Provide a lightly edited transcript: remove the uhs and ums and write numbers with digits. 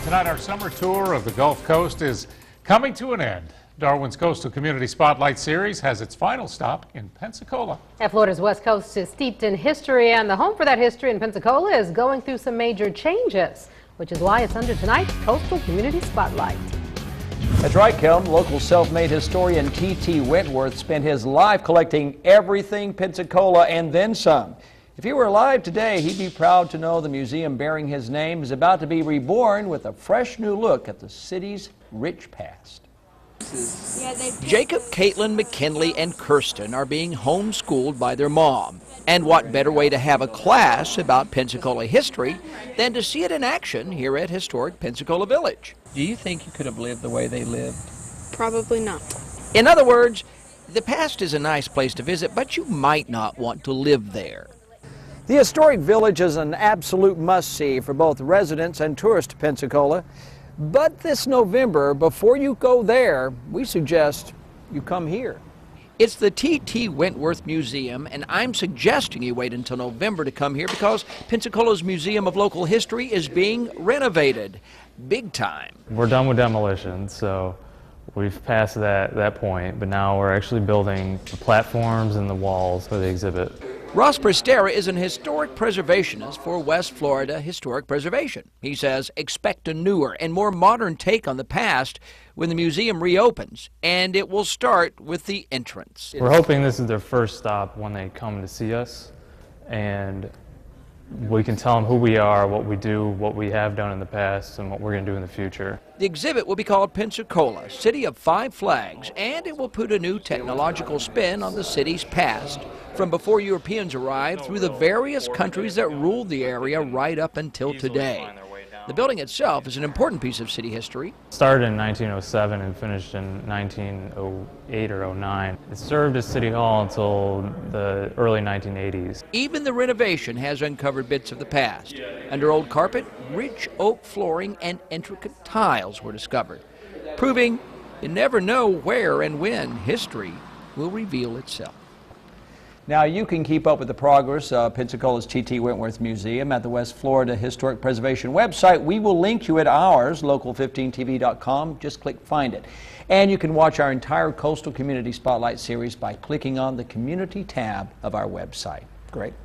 Tonight, our summer tour of the Gulf Coast is coming to an end. Darwin's Coastal Community Spotlight Series has its final stop in Pensacola. Florida's West Coast is steeped in history, and the home for that history in Pensacola is going through some major changes, which is why it's under tonight's Coastal Community Spotlight. That's right, Kelm. Local self-made historian T.T. Wentworth spent his life collecting everything Pensacola and then some. If he were alive today, he'd be proud to know the museum bearing his name is about to be reborn with a fresh new look at the city's rich past. Jacob, Kaitlin, McKinley, and Kerstin are being homeschooled by their mom. And what better way to have a class about Pensacola history than to see it in action here at Historic Pensacola Village? Do you think you could have lived the way they lived? Probably not. In other words, the past is a nice place to visit, but you might not want to live there. The historic village is an absolute must-see for both residents and tourists to Pensacola. But this November, before you go there, we suggest you come here. It's the T.T. Wentworth Museum, and I'm suggesting you wait until November to come here because Pensacola's Museum of Local History is being renovated. Big time. We're done with demolition, so we've passed that point, but now we're actually building the platforms and the walls for the exhibit. Ross Pristera is an historic preservationist for West Florida Historic Preservation. He says expect a newer and more modern take on the past when the museum reopens, and it will start with the entrance. We're hoping this is their first stop when they come to see us, and we can tell them who we are, what we do, what we have done in the past, and what we're going to do in the future. The exhibit will be called Pensacola, City of Five Flags, and it will put a new technological spin on the city's past, from before Europeans arrived through the various countries that ruled the area right up until today. The building itself is an important piece of city history. Started in 1907 and finished in 1908 or 09. It served as City Hall until the early 1980s. Even the renovation has uncovered bits of the past. Under old carpet, rich oak flooring and intricate tiles were discovered, proving you never know where and when history will reveal itself. Now, you can keep up with the progress of Pensacola's T.T. Wentworth Museum at the West Florida Historic Preservation website. We will link you at ours, local15tv.com. Just click Find It. And you can watch our entire Coastal Community Spotlight series by clicking on the Community tab of our website. Great.